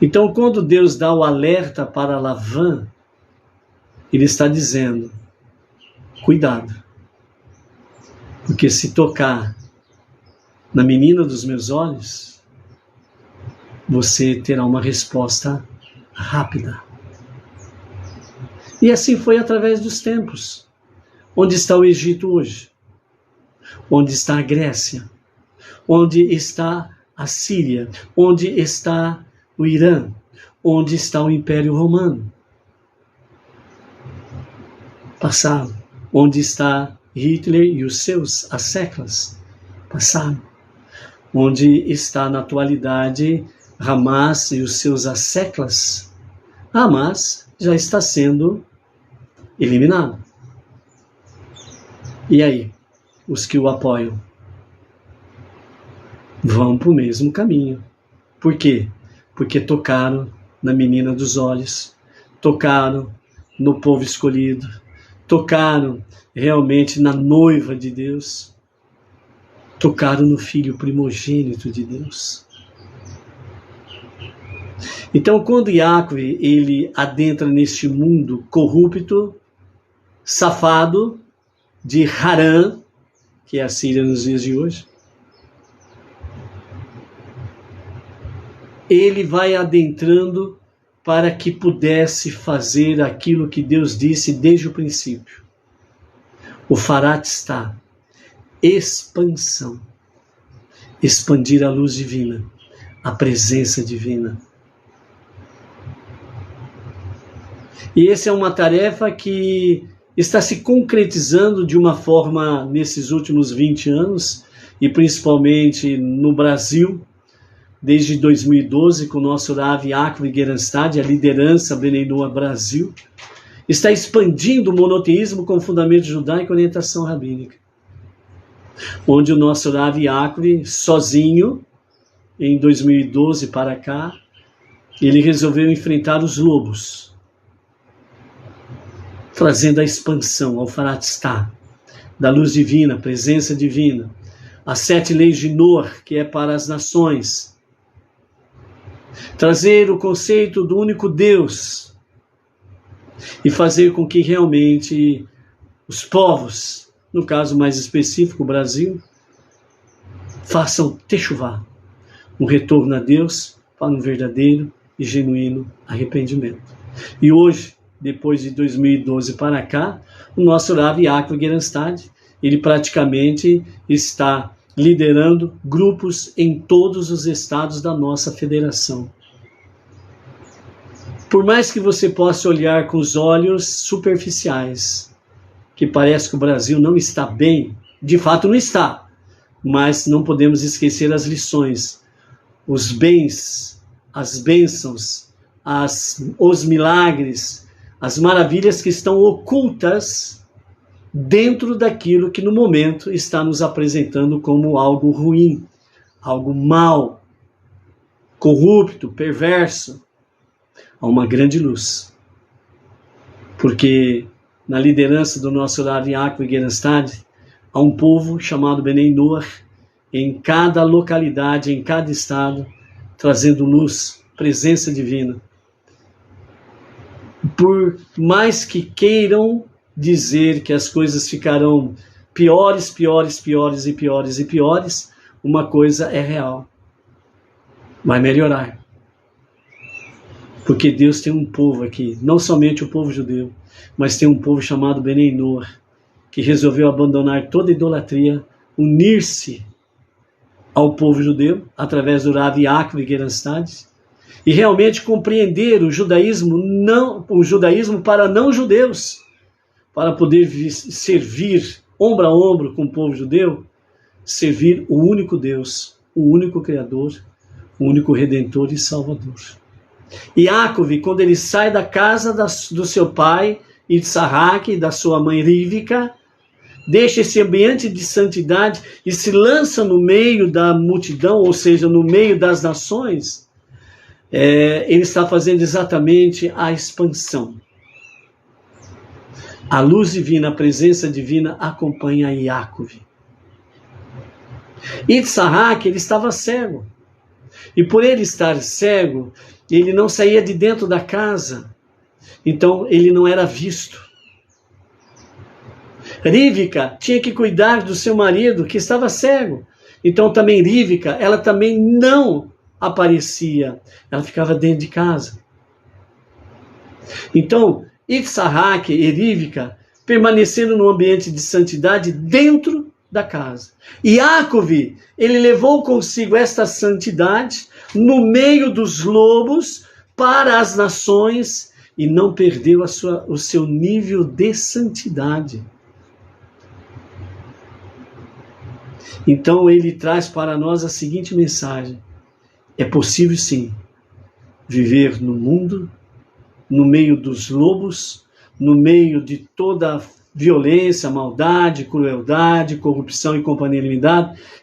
Então, quando Deus dá o alerta para Lavã, ele está dizendo: cuidado, porque se tocar na menina dos meus olhos, você terá uma resposta rápida. E assim foi através dos tempos. Onde está o Egito hoje? Onde está a Grécia? Onde está a Síria? Onde está o Irã? Onde está o Império Romano? Passaram. Onde está Hitler e os seus asseclas? Passaram. Onde está na atualidade Hamas e os seus asseclas? Hamas já está sendo eliminado. E aí, os que o apoiam vão para o mesmo caminho. Por quê? Porque tocaram na menina dos olhos, tocaram no povo escolhido, tocaram realmente na noiva de Deus, tocaram no filho primogênito de Deus. Então, quando Yaakov ele adentra neste mundo corrupto, safado, de Harã, que é a Síria nos dias de hoje, ele vai adentrando para que pudesse fazer aquilo que Deus disse desde o princípio. O Farat está, expansão, expandir a luz divina, a presença divina. E essa é uma tarefa que está se concretizando de uma forma nesses últimos 20 anos, e principalmente no Brasil, desde 2012, com o nosso Rav Yaakov Gerenstad, a liderança Bnei Noach Brasil, está expandindo o monoteísmo com fundamento judaico e orientação rabínica. Onde o nosso Rav Yaakov, sozinho, em 2012 para cá, ele resolveu enfrentar os lobos, trazendo a expansão ao Faratistá, da luz divina, presença divina, as 7 leis de Noach, que é para as nações, trazer o conceito do único Deus e fazer com que realmente os povos, no caso mais específico o Brasil, façam techuvá, um retorno a Deus para um verdadeiro e genuíno arrependimento. E hoje, depois de 2012 para cá, o nosso Rav Yaakov Gerenstad, ele praticamente está liderando grupos em todos os estados da nossa federação. Por mais que você possa olhar com os olhos superficiais, que parece que o Brasil não está bem, de fato não está, mas não podemos esquecer as lições, os bens, as bênçãos, os milagres, as maravilhas que estão ocultas dentro daquilo que no momento está nos apresentando como algo ruim, algo mau, corrupto, perverso. Há uma grande luz. Porque na liderança do nosso Rav Yaakov Gerenstad, há um povo chamado Bnei Noach em cada localidade, em cada estado, trazendo luz, presença divina. Por mais que queiram dizer que as coisas ficarão piores, piores, piores e piores e piores, uma coisa é real: vai melhorar. Porque Deus tem um povo aqui, não somente o povo judeu, mas tem um povo chamado Bnei Noach, que resolveu abandonar toda idolatria, unir-se ao povo judeu, através do Rav Yaakov Gerenstad, e realmente compreender o judaísmo para não-judeus, para poder servir ombro a ombro com o povo judeu, servir o único Deus, o único Criador, o único Redentor e Salvador. Yaakov, quando ele sai da casa do seu pai, Yitzhak, e da sua mãe Rivka, deixa esse ambiente de santidade e se lança no meio da multidão, ou seja, no meio das nações, ele está fazendo exatamente a expansão. A luz divina, a presença divina acompanha Yaakov. Yitzhak, ele estava cego. E por ele estar cego, ele não saía de dentro da casa. Então ele não era visto. Rivka tinha que cuidar do seu marido que estava cego. Então também Rivka, ela também não aparecia. Ela ficava dentro de casa. Então Yitzhak e Rivka permaneceram no ambiente de santidade dentro da casa. Yaakov, ele levou consigo esta santidade no meio dos lobos para as nações e não perdeu o seu nível de santidade. Então ele traz para nós a seguinte mensagem: é possível sim viver no mundo, no meio dos lobos, no meio de toda violência, maldade, crueldade, corrupção e companhia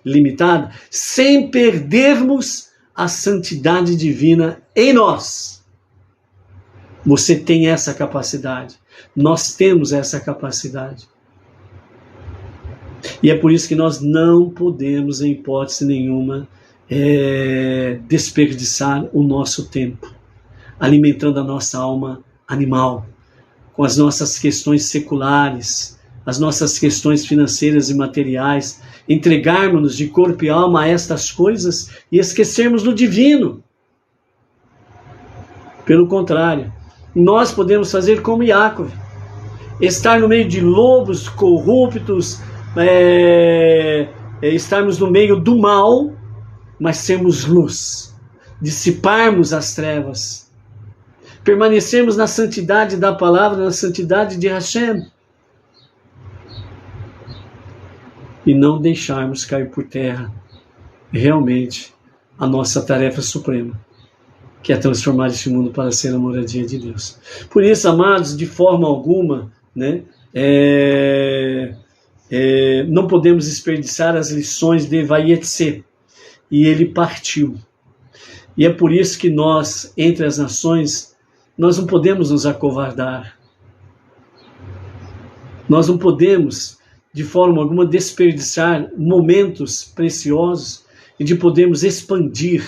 limitada, sem perdermos a santidade divina em nós. Você tem essa capacidade. Nós temos essa capacidade. E é por isso que nós não podemos, em hipótese nenhuma, desperdiçar o nosso tempo, alimentando a nossa alma animal, com as nossas questões seculares, as nossas questões financeiras e materiais, entregarmos-nos de corpo e alma a estas coisas e esquecermos do divino. Pelo contrário, nós podemos fazer como Iacov, estar no meio de lobos corruptos, estarmos no meio do mal, mas sermos luz, dissiparmos as trevas, permanecermos na santidade da palavra, na santidade de Hashem, e não deixarmos cair por terra realmente a nossa tarefa suprema, que é transformar este mundo para ser a moradia de Deus. Por isso, amados, de forma alguma, não podemos desperdiçar as lições de Vayetse, e ele partiu. E é por isso que nós, entre as nações, nós não podemos nos acovardar. Nós não podemos, de forma alguma, desperdiçar momentos preciosos e de podermos expandir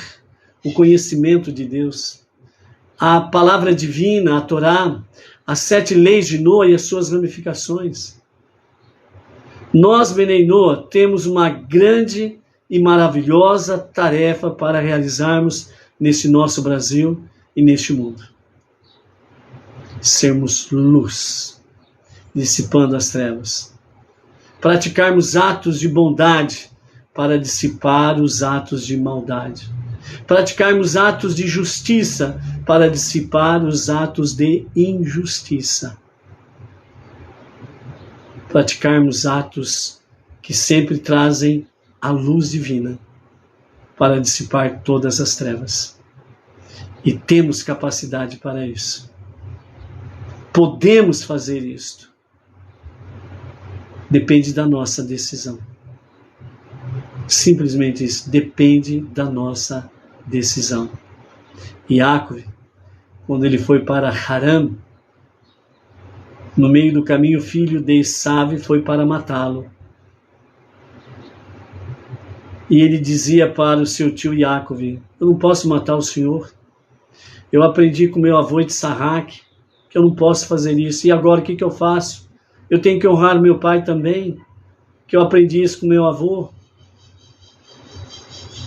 o conhecimento de Deus. A palavra divina, a Torá, as 7 leis de Noa e as suas ramificações. Nós, Benei Noa, temos uma grande e maravilhosa tarefa para realizarmos neste nosso Brasil e neste mundo. Sermos luz, dissipando as trevas. Praticarmos atos de bondade para dissipar os atos de maldade. Praticarmos atos de justiça para dissipar os atos de injustiça. Praticarmos atos que sempre trazem a luz divina para dissipar todas as trevas. E temos capacidade para isso. Podemos fazer isto. Depende da nossa decisão. Simplesmente isso, depende da nossa decisão. Iacov, quando ele foi para Haram, no meio do caminho, o filho de Esav foi para matá-lo. E ele dizia para o seu tio Iacov: eu não posso matar o senhor. Eu aprendi com meu avô Itzhak que eu não posso fazer isso. E agora o que eu faço? Eu tenho que honrar meu pai também, que eu aprendi isso com meu avô.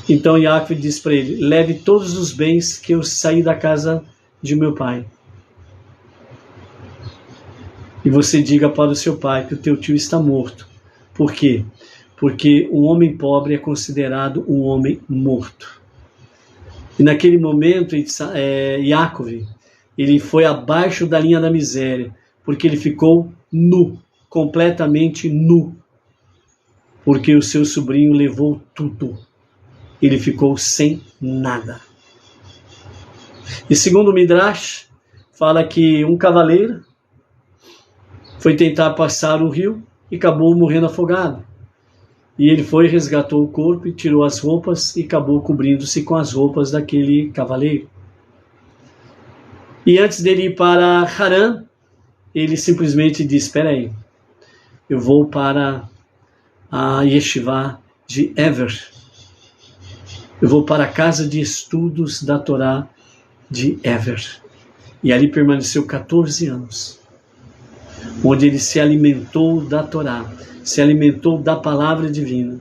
Então Iacov disse para ele: leve todos os bens que eu saí da casa de meu pai. E você diga para o seu pai que o teu tio está morto. Por quê? Porque um homem pobre é considerado um homem morto. E naquele momento, Iacov, ele foi abaixo da linha da miséria, porque ele ficou nu, completamente nu, porque o seu sobrinho levou tudo. Ele ficou sem nada. E segundo o Midrash, fala que um cavaleiro foi tentar passar o rio e acabou morrendo afogado. E ele foi, resgatou o corpo e tirou as roupas e acabou cobrindo-se com as roupas daquele cavaleiro. E antes dele ir para Haran, ele simplesmente disse: espera aí, eu vou para a Yeshiva de Ever. Eu vou para a casa de estudos da Torá de Ever. E ali permaneceu 14 anos, onde ele se alimentou da Torá, se alimentou da palavra divina,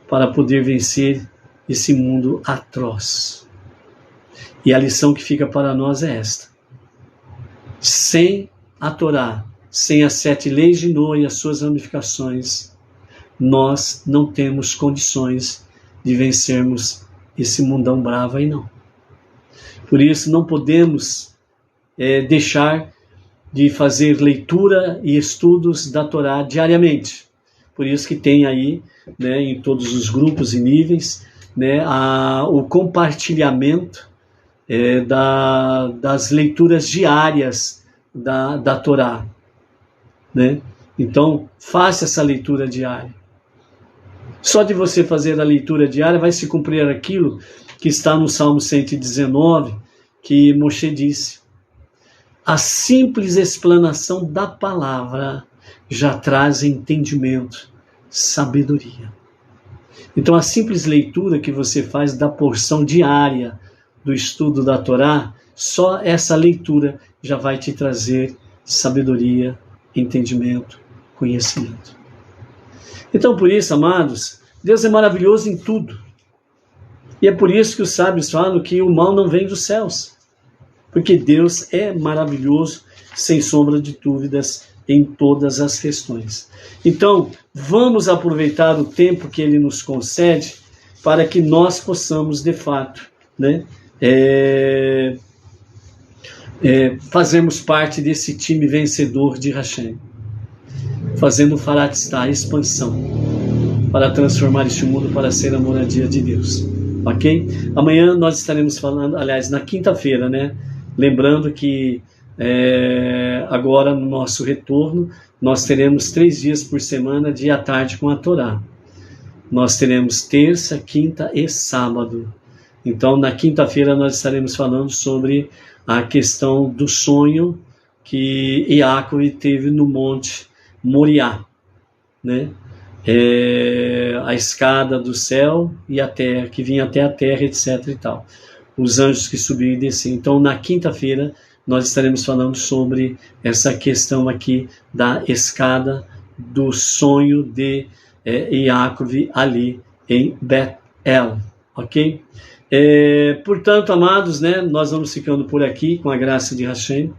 para poder vencer esse mundo atroz. E a lição que fica para nós é esta: sem a Torá, sem as 7 leis de Noa e as suas ramificações, nós não temos condições de vencermos esse mundão bravo aí não. Por isso não podemos deixar de fazer leitura e estudos da Torá diariamente. Por isso que tem aí, em todos os grupos e níveis, o compartilhamento das leituras diárias da Torá. Então, faça essa leitura diária. Só de você fazer a leitura diária vai se cumprir aquilo que está no Salmo 119, que Moshe disse: a simples explanação da palavra já traz entendimento, sabedoria. Então a simples leitura que você faz da porção diária do estudo da Torá, só essa leitura já vai te trazer sabedoria, entendimento, conhecimento. Então, por isso, amados, Deus é maravilhoso em tudo. E é por isso que os sábios falam que o mal não vem dos céus. Porque Deus é maravilhoso, sem sombra de dúvidas, em todas as questões. Então, vamos aproveitar o tempo que Ele nos concede para que nós possamos, de fato, né, fazermos parte desse time vencedor de Hashem, fazendo o Faratistá, a expansão, para transformar este mundo para ser a moradia de Deus. Ok? Amanhã nós estaremos falando, aliás, na quinta-feira, né? Lembrando que agora no nosso retorno, nós teremos 3 dias por semana, dia à tarde com a Torá. Nós teremos terça, quinta e sábado. Então, na quinta-feira nós estaremos falando sobre a questão do sonho que Jacob teve no Monte Moriá, né? A escada do céu e a terra, que vinha até a terra, etc. e tal. Os anjos que subiam e desciam. Então, na quinta-feira, nós estaremos falando sobre essa questão aqui da escada do sonho de Jacob ali em Bet-El, ok? Portanto, amados, né, nós vamos ficando por aqui com a graça de Hashem,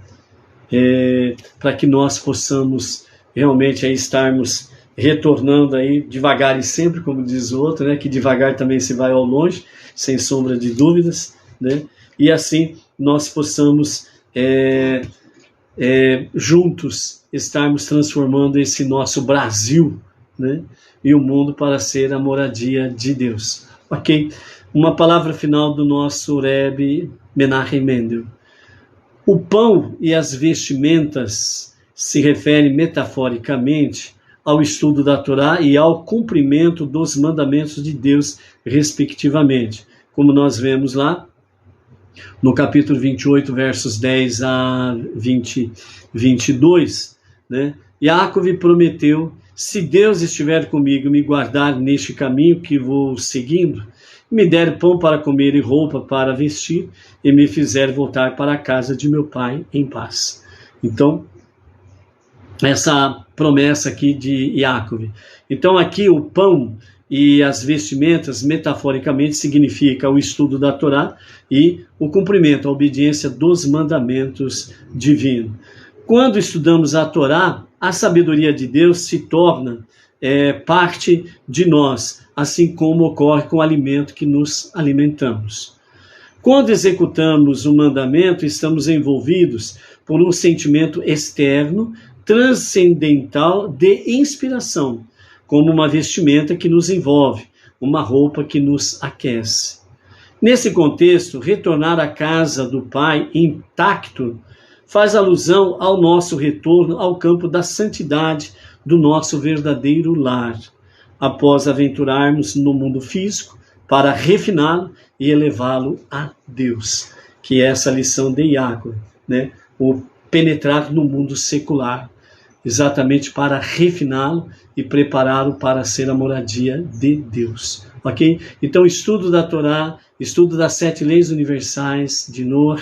para que nós possamos realmente aí estarmos retornando aí devagar e sempre, como diz o outro, né, que devagar também se vai ao longe, sem sombra de dúvidas, né, e assim nós possamos juntos estarmos transformando esse nosso Brasil, né, e o mundo para ser a moradia de Deus. Ok? Uma palavra final do nosso Rebbe Menachem Mendel. O pão e as vestimentas se referem metaforicamente ao estudo da Torá e ao cumprimento dos mandamentos de Deus, respectivamente. Como nós vemos lá no capítulo 28, versos 10 a 22, né? Jacob prometeu: se Deus estiver comigo e me guardar neste caminho que vou seguindo, me der pão para comer e roupa para vestir, e me fizer voltar para a casa de meu pai em paz. Então, essa promessa aqui de Jacob. Então, aqui o pão e as vestimentas, metaforicamente, significa o estudo da Torá e o cumprimento, a obediência dos mandamentos divinos. Quando estudamos a Torá, a sabedoria de Deus se torna parte de nós, assim como ocorre com o alimento que nos alimentamos. Quando executamos o mandamento, estamos envolvidos por um sentimento externo, transcendental de inspiração, como uma vestimenta que nos envolve, uma roupa que nos aquece. Nesse contexto, retornar à casa do Pai intacto faz alusão ao nosso retorno ao campo da santidade do nosso verdadeiro lar, após aventurarmos no mundo físico para refiná-lo e elevá-lo a Deus, que é essa lição de Jacob, né? O penetrar no mundo secular, exatamente para refiná-lo e prepará-lo para ser a moradia de Deus, ok? Então, estudo da Torá, estudo das 7 leis universais de Noé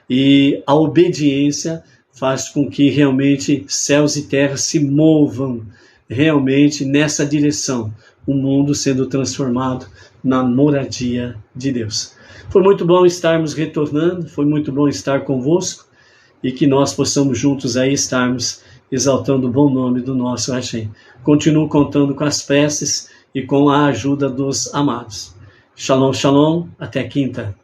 e a obediência faz com que realmente céus e terra se movam realmente nessa direção, o mundo sendo transformado na moradia de Deus. Foi muito bom estarmos retornando, foi muito bom estar convosco e que nós possamos juntos aí estarmos exaltando o bom nome do nosso Hashem. Continuo contando com as preces e com a ajuda dos amados. Shalom, shalom, até quinta.